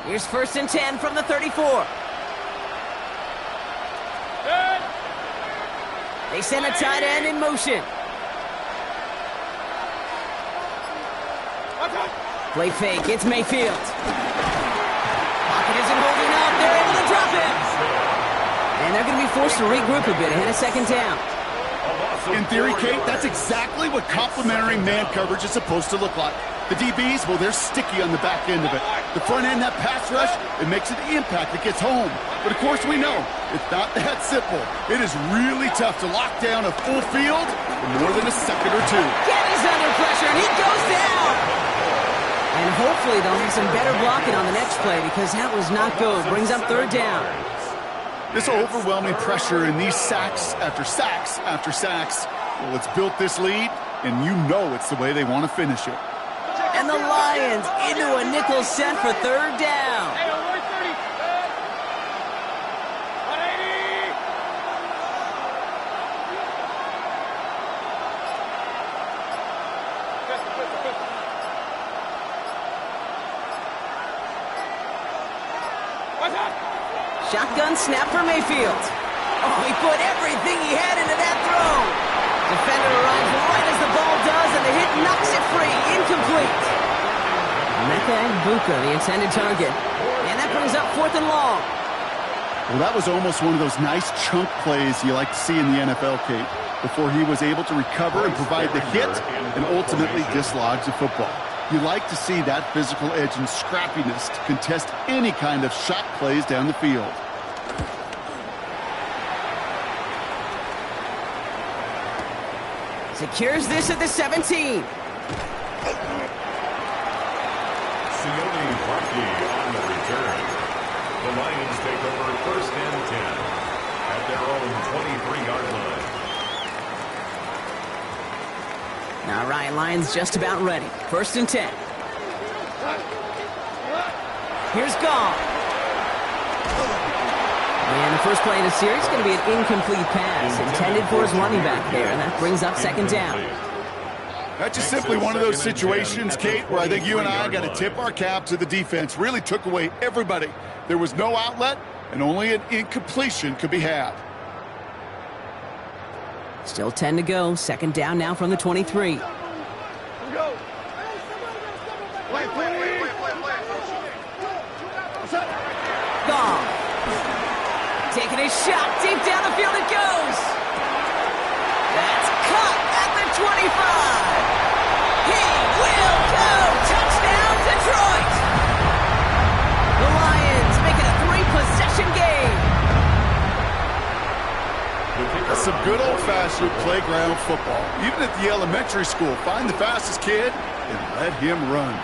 Here's 1st and 10 from the 34. They send a tight end in motion. Play fake. It's Mayfield. Pocket isn't holding up. They're able to drop him. And they're going to be forced to regroup a bit ahead of 2nd down. In theory, Kate, that's exactly what complementary man coverage is supposed to look like. The DBs, well, they're sticky on the back end of it. The front end, that pass rush, it makes an impact. It gets home. But, of course, we know it's not that simple. It is really tough to lock down a full field for more than a second or 2. Kenny's under pressure, and he goes down. And hopefully they'll have some better blocking on the next play because that was not good. Brings up 3rd down. This overwhelming pressure and these sacks after sacks after sacks, well, it's built this lead, and you know it's the way they want to finish it. And the Lions into a nickel set for 3rd down. Shotgun snap for Mayfield. Oh, he put everything he had into that throw. Defender arrives right as the ball does, and the hit knocks it free. Incomplete. Emeka Egbuka, the intended target. And that brings up 4th and long. Well, that was almost one of those nice chunk plays you like to see in the NFL, Kate, before he was able to recover and provide the hit and ultimately dislodge the football. You like to see that physical edge and scrappiness to contest any kind of shot plays down the field. Secures this at the 17. Sione Barkley on the return. The Lions take over 1st and 10 at their own 23-yard line. All right, Lions just about ready. 1st and 10. Here's Goff. And the first play of the series is going to be an incomplete pass intended for his running back there, and that brings up 2nd down. That's just simply one of those situations, Kate, where I think you and I got to tip our cap to the defense. Really took away everybody. There was no outlet, and only an incompletion could be had. Still 10 to go. 2nd down now from the 23. Goff. Taking a shot, deep down the field it goes. That's caught at the 25. He will go. Touchdown, Detroit. The Lions make it a 3-possession game. That's some good old-fashioned playground football. Even at the elementary school, find the fastest kid and let him run.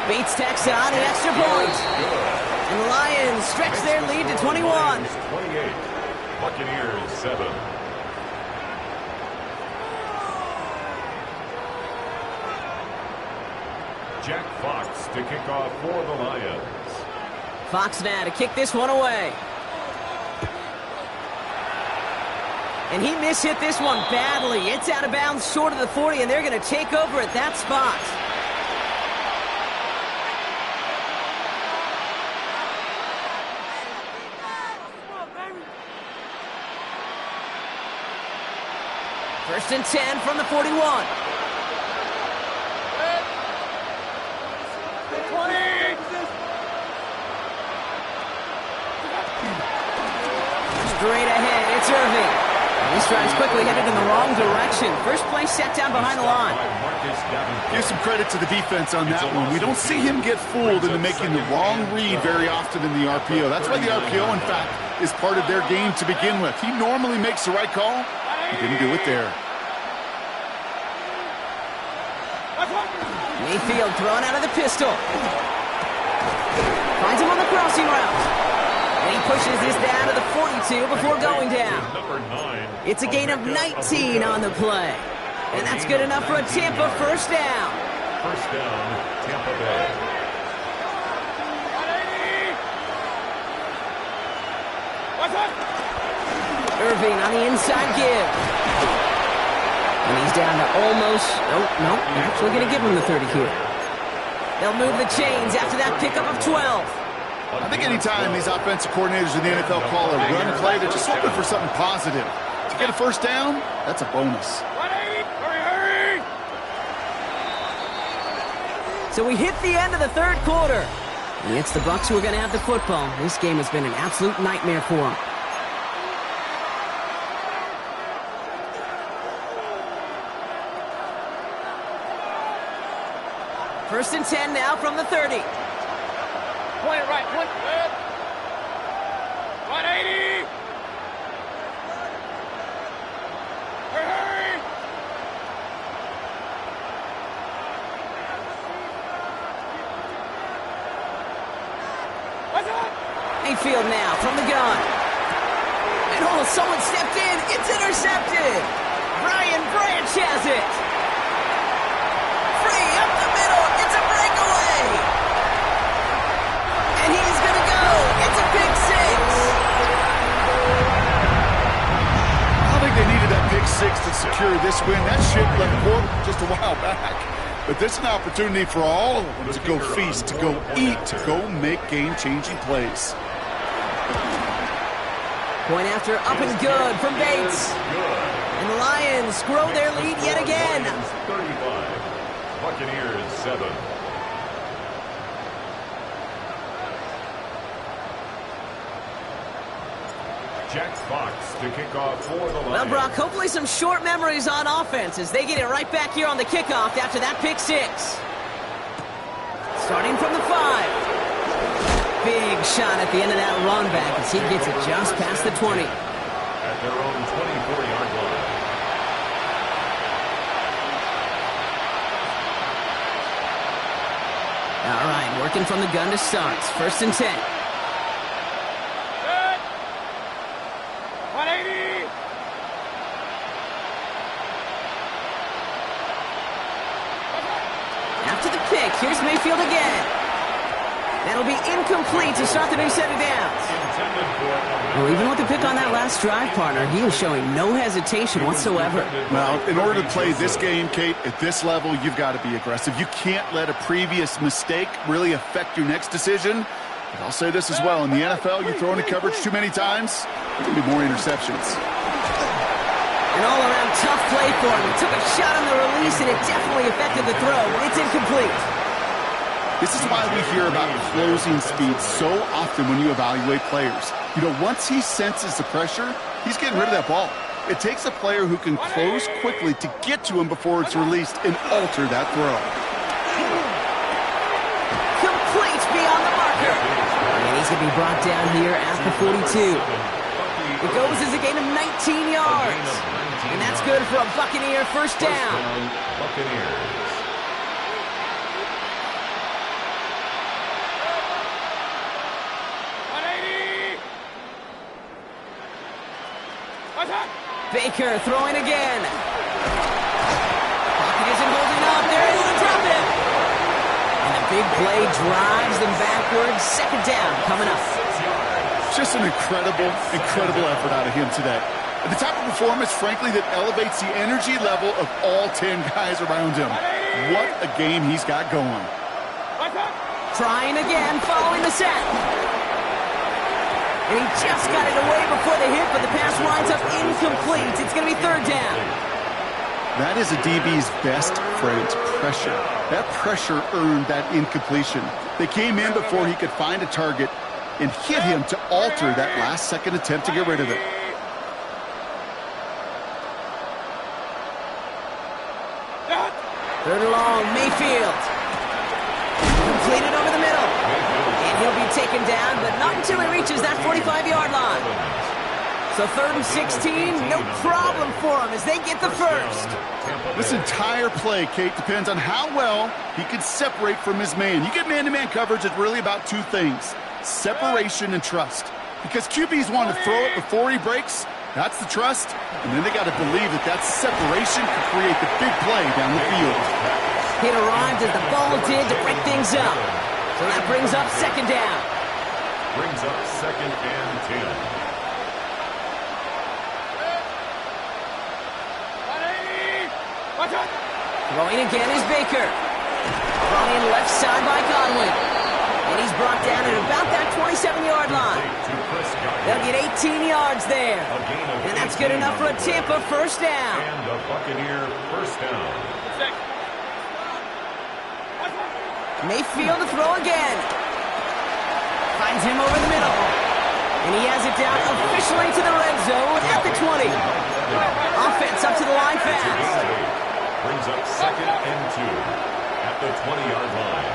Bates tacks on an extra point. And the Lions stretch their lead to 21. 28. Buccaneers 7. Jack Fox to kick off for the Lions. Fox now to kick this one away. And he mishit this one badly. It's out of bounds short of the 40, and they're going to take over at that spot. First and 10 from the 41. Straight ahead, it's Irving. He strides quickly, headed in the wrong direction. First play set down behind the line. Give some credit to the defense on that one. We don't see him get fooled into making the wrong read very often in the RPO. That's why the RPO, in fact, is part of their game to begin with. He normally makes the right call. He didn't do it there. Mayfield thrown out of the pistol. Finds him on the crossing route. And he pushes this down to the 42 before going down. It's a gain of 19 on the play. And that's good enough for a Tampa first down. First down, Tampa Bay. Irving on the inside give. And he's down to almost, nope, actually going to give him the 30 here. They'll move the chains after that pickup of 12. I think anytime these offensive coordinators in the NFL call a run play, they're just looking for something positive. To get a first down, that's a bonus. Hurry! So we hit the end of the third quarter. And it's the Bucs who are going to have the football. This game has been an absolute nightmare for them. First and 10 now from the 30. Point it right, point it. 180. Hurry! What's up? Mayfield now from the gun. And someone stepped in. It's intercepted. Brian Branch has it. Free up the middle. It's a breakaway. And he's going to go. It's a pick six. I think they needed that pick six to secure this win. That ship left port just a while back. But this is an opportunity for all of them to go feast, to go eat, to go make game-changing plays. Point after up and good from Bates. And the Lions grow their lead yet again. 35, Buccaneers 7. Jack Fox to kick off for the Lions. Well, Brock, hopefully some short memories on offense as they get it right back here on the kickoff after that pick six. Starting from the 5. Big shot at the end of that run back as he gets it just past the 20. At their own 24-yard line. All right, working from the gun to start. First and 10. Good. 180. After the pick, here's Mayfield again. That'll be incomplete to start the new set of downs. Well, even with the pick on that last drive, partner, he is showing no hesitation whatsoever. Well, in order to play this game, Kate, at this level, you've got to be aggressive. You can't let a previous mistake really affect your next decision. But I'll say this as well. In the NFL, you throw into coverage too many times, there can be more interceptions. An all-around tough play for him. He took a shot on the release, and it definitely affected the throw. It's incomplete. This is why we hear about closing speed so often when you evaluate players. You know, once he senses the pressure, he's getting rid of that ball. It takes a player who can close quickly to get to him before it's released and alter that throw. Complete beyond the marker. And he's going to be brought down here at the 42. It goes as a gain of 19 yards. And that's good for a Buccaneer first down. Buccaneers. Baker throwing again. Pocket isn't holding up. They're able to drop him. And a big play drives them backwards. Second down coming up. Just an incredible effort out of him today. And the type of performance, frankly, that elevates the energy level of all 10 guys around him. What a game he's got going. Trying again, following the set. And he just got it away before the hit, but the pass winds up incomplete. It's going to be third down. That is a DB's best friend, pressure. That pressure earned that incompletion. They came in before he could find a target and hit him to alter that last-second attempt to get rid of it. Third and long, Mayfield. Completed over the middle. And he'll be taken down, but not until he reaches that 45-yard line. So third and 16, no problem for him as they get the first. This entire play, Kate, depends on how well he can separate from his man. You get man-to-man coverage, it's really about two things, separation and trust. Because QBs want to throw it before he breaks, that's the trust, and then they got to believe that that separation can create the big play down the field. Hit arrived as the ball did to break things up. So that brings up second down. Brings up second and 10. Throwing again is Baker. Throwing left side by Godwin. And he's brought down at about that 27-yard line. They'll get 18 yards there. And that's good enough for a Tampa first down. And a Buccaneer first down. Mayfield to throw again. Finds him over the middle. And he has it down officially to the red zone at the 20. Offense up to the line fast. Brings up second and 2 at the 20-yard line.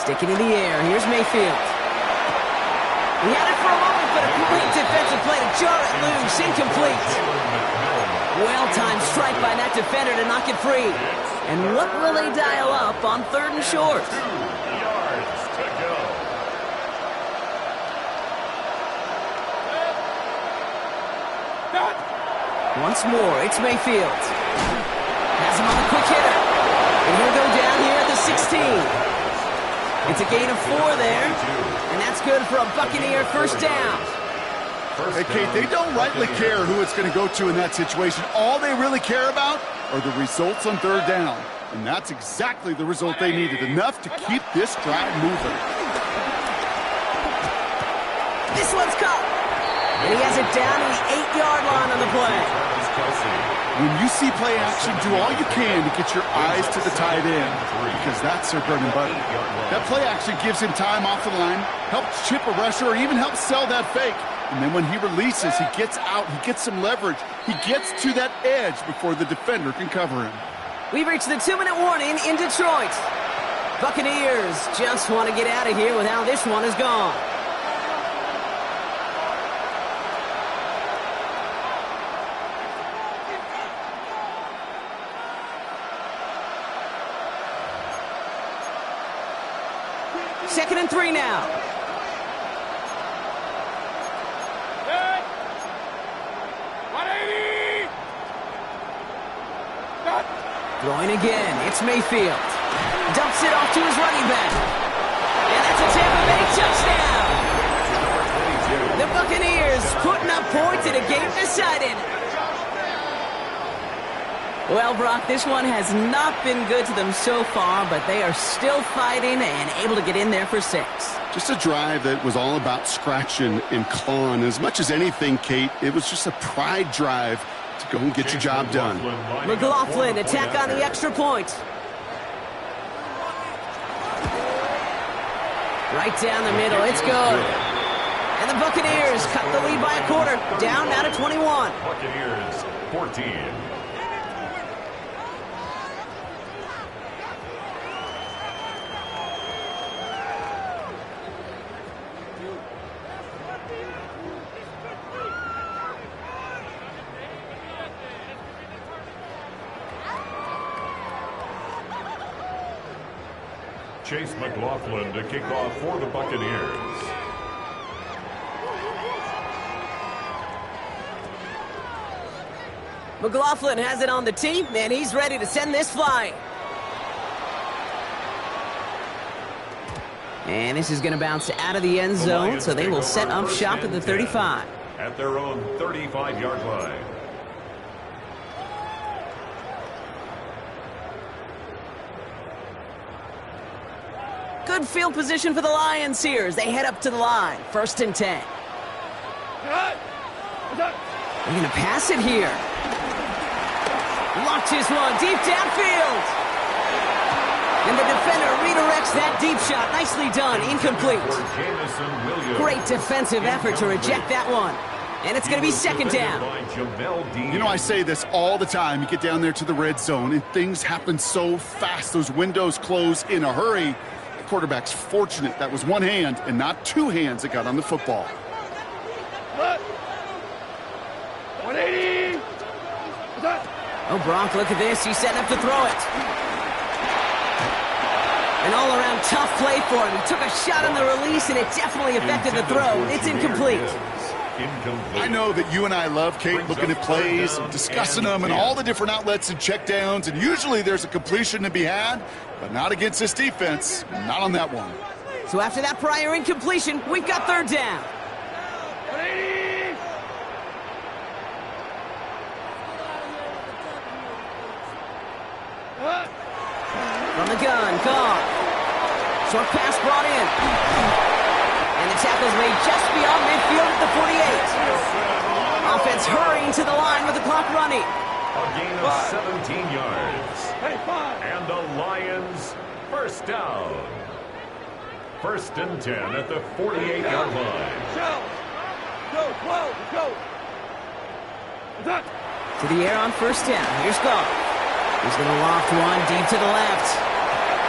Sticking in the air. Here's Mayfield. He had it for a moment, but a complete defensive play to jar it loose. Incomplete. Well-timed strike by that defender to knock it free. And what will they dial up on third and short? 2 yards to go. Once more, it's Mayfield. Has him on the quick hitter. And he'll go down here at the 16. It's a gain of 4 there. And that's good for a Buccaneer first down. Hey, Kate, they don't rightly care who it's going to go to in that situation. All they really care about are the results on third down. And that's exactly the result they needed. Enough to keep this drive moving. This one's caught. And he has it down to the 8-yard line on the play. When you see play action, do all you can to get your eyes to the tight end, because that's their bread and butter. That play action gives him time off the line, helps chip a rusher, or even helps sell that fake. And then when he releases, he gets out, he gets some leverage. He gets to that edge before the defender can cover him. We've reached the 2-minute warning in Detroit. Buccaneers just want to get out of here with how this one is gone. Second and 3 now. Throwing again. It's Mayfield. Dumps it off to his running back. And that's a Tampa Bay touchdown. The Buccaneers putting up points in a game decided. Well, Brock, this one has not been good to them so far, but they are still fighting and able to get in there for 6. Just a drive that was all about scratching and clawing. As much as anything, Kate, it was just a pride drive to go and get your job done. McLaughlin attack on the extra point. Right down the middle. It's good. And the Buccaneers cut the lead by a quarter. Down now to 21. Buccaneers 14. Chase McLaughlin to kick off for the Buccaneers. McLaughlin has it on the tee, and he's ready to send this flying. And this is going to bounce out of the end zone, so they will set up shop at the 35. At their own 35-yard line. Good field position for the Lions here as they head up to the line. 1st and 10. They're going to pass it here. Launches one deep downfield. And the defender redirects that deep shot. Nicely done. Incomplete. Great defensive effort to reject that one. And it's going to be 2nd down. You know, I say this all the time. You get down there to the red zone, and things happen so fast. Those windows close in a hurry. The quarterback's fortunate that was one hand and not two hands that got on the football. 180. Oh, Bronk, look at this. He's setting up to throw it. An all-around tough play for him. He took a shot on the release, and it definitely affected the throw. It's incomplete. I know that you and I love, Kate, looking at plays and discussing them and all the different outlets and checkdowns, and usually there's a completion to be had, but not against this defense. Not on that one. So after that prior incompletion, we've got 3rd down. 180. From the gun, Goff. Short pass brought in. And the tackle's made just beyond midfield at the 48. Offense hurrying to the line with the clock running. A gain of 17 yards. And the Lions 1st down. 1st and 10 at the 48-yard line. Go. To the air on 1st down. Here's Goff. He's going to loft one deep to the left.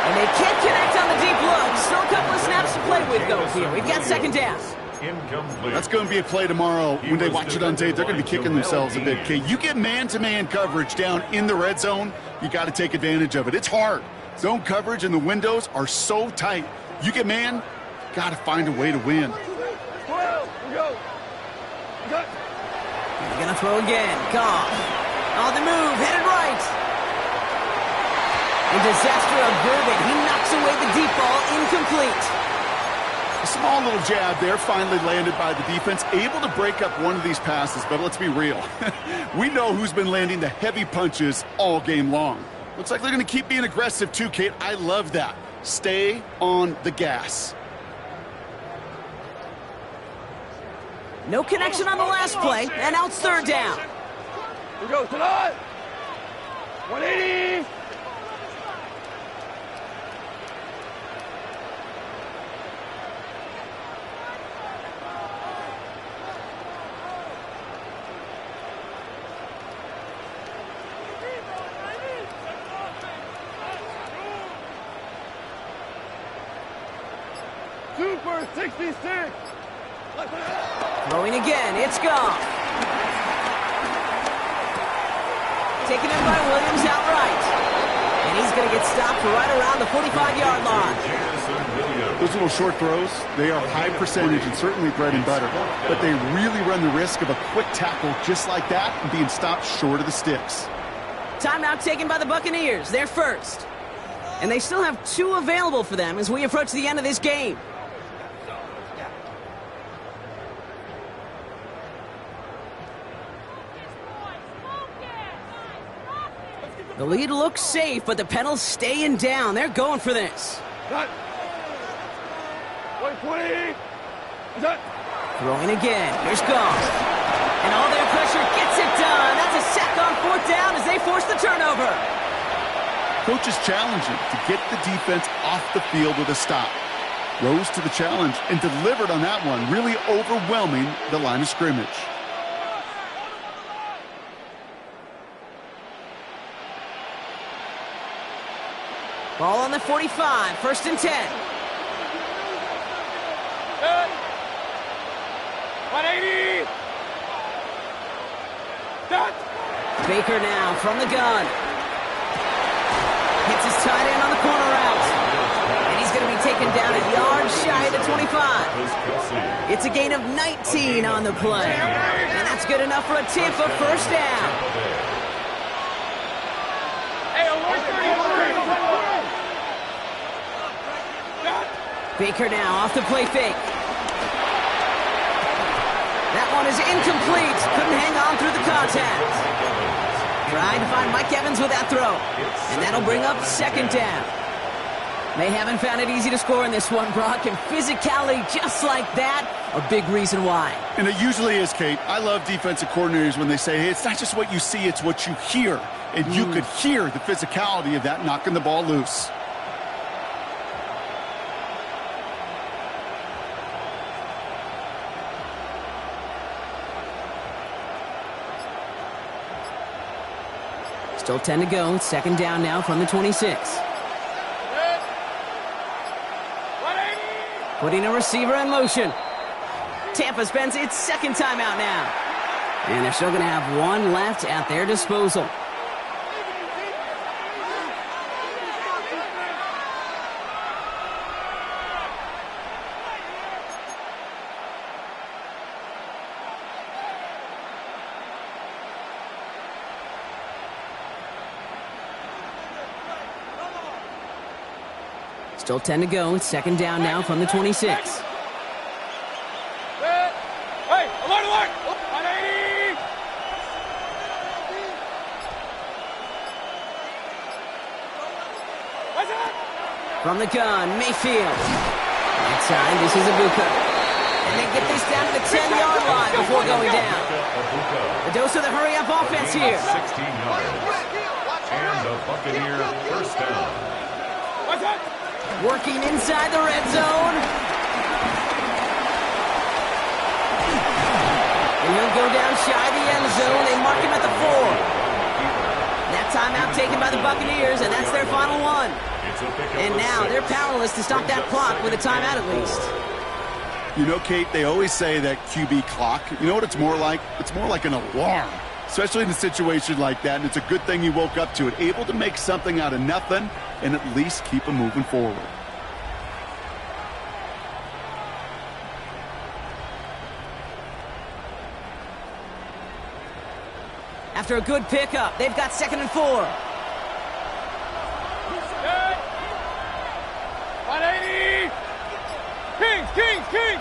And they can't connect on the deep look. Still a couple of snaps to play with, though, here. We've got 2nd down. Incomplete. That's going to be a play tomorrow. When they watch it on tape, they're going to be kicking themselves a bit. Okay, you get man-to-man coverage down in the red zone, you got to take advantage of it. It's hard. Zone coverage and the windows are so tight. You get man, got to find a way to win. They're going to throw again. Goff. On the move, headed right. And disaster averted. He knocks away the deep ball, incomplete. A small little jab there, finally landed by the defense, able to break up one of these passes, but let's be real. We know who's been landing the heavy punches all game long. Looks like they're going to keep being aggressive too, Kate. I love that. Stay on the gas. No connection on the last play, and now it's 3rd down. We go tonight. 180. Super 66. Throwing again, it's Goff. Taken in by Williams outright. And he's going to get stopped right around the 45-yard line. Those little short throws, they are high percentage and certainly bread and butter, but they really run the risk of a quick tackle just like that and being stopped short of the sticks. Timeout taken by the Buccaneers. They're first. And they still have 2 available for them as we approach the end of this game. The lead looks safe, but the pedals staying down. They're going for this. Cut. 120. Throwing again. Here's Goff. And all their pressure gets it done. That's a sack on 4th down as they force the turnover. Coach is challenging to get the defense off the field with a stop. rose to the challenge and delivered on that one, really overwhelming the line of scrimmage. Ball on the 45, 1st and 10. 180. Baker now from the gun. Hits his tight end on the corner route. And he's going to be taken down a yard shy of the 25. It's a gain of 19 on the play. And that's good enough for a Tampa first down. Baker now off the play fake. That one is incomplete. Couldn't hang on through the contact. Trying to find Mike Evans with that throw. And that'll bring up 2nd down. They haven't found it easy to score in this one, Brock. And physicality just like that, a big reason why. And it usually is, Kate. I love defensive coordinators when they say, hey, it's not just what you see, it's what you hear. And you could hear the physicality of that knocking the ball loose. Still 10 to go. 2nd down now from the 26. Putting a receiver in motion. Tampa spends its 2nd timeout now. And they're still going to have one left at their disposal. Still 10 to go. 2nd down now from the 26. Hey, alert! 180! What's that? From the gun, Mayfield. Inside, this is Ibuka. And they get this down to the 10-yard line before going down. A dose of the hurry-up offense here. 16 yards. And the Buccaneer first down. What's that? Working inside the red zone. And he'll go down shy of the end zone. They mark him at the 4. That timeout taken by the Buccaneers, and that's their final one. And now they're powerless to stop that clock with a timeout at least. You know, Kate, they always say that QB clock. You know what it's more like? It's more like an alarm, especially in a situation like that. And it's a good thing he woke up to it, able to make something out of nothing and at least keep him moving forward. After a good pickup, they've got 2nd and 4. 180! Kings!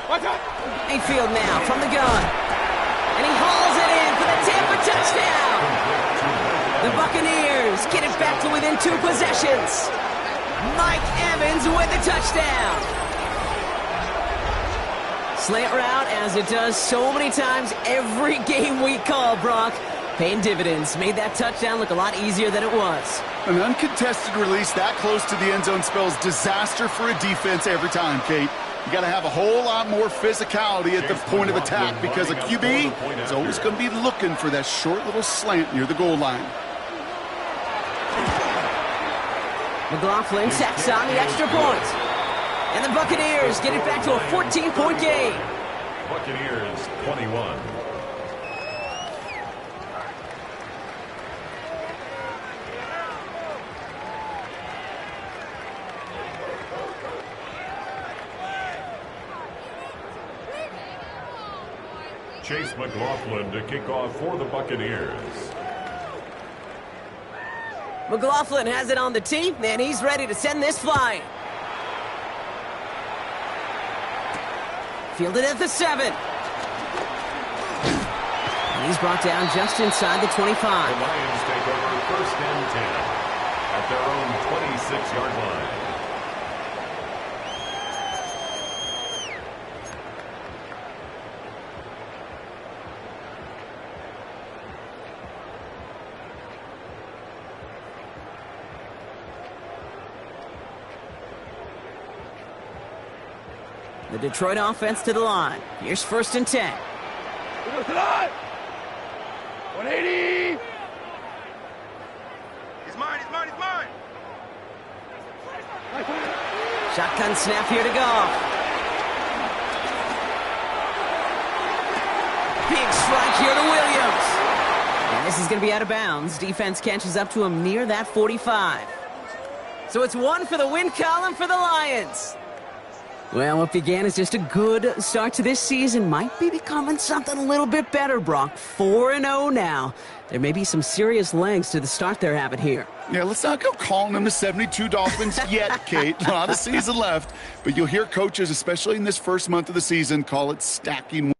What's that? Mayfield now from the gun. And he hauls it in for the Tampa touchdown. The Buccaneers get it back to within 2 possessions. Mike Evans with the touchdown. Slant route, as it does so many times every game we call, Brock. Paying dividends. Made that touchdown look a lot easier than it was. An uncontested release that close to the end zone spells disaster for a defense every time, Kate. You got to have a whole lot more physicality at the point of attack because a QB is always going to be looking for that short little slant near the goal line. McLaughlin tacks on the extra point. And the Buccaneers get it back to a 14-point game. Buccaneers 21. Chase McLaughlin to kick off for the Buccaneers. McLaughlin has it on the tee, and he's ready to send this flying. Fielded at the 7. And he's brought down just inside the 25. The Lions take over 1st and 10 at their own 26-yard line. The Detroit offense to the line. Here's 1st and 10. 180. He's mine, he's mine, he's mine. Shotgun snap here to Goff. Big strike here to Williams. And this is going to be out of bounds. Defense catches up to him near that 45. So it's 1 for the win column for the Lions. Well, what began as just a good start to this season might be becoming something a little bit better, Brock. 4-0 now. There may be some serious legs to the start they're having here. Yeah, let's not go calling them the 72 Dolphins yet, Kate. A lot of season left. But you'll hear coaches, especially in this first month of the season, call it stacking.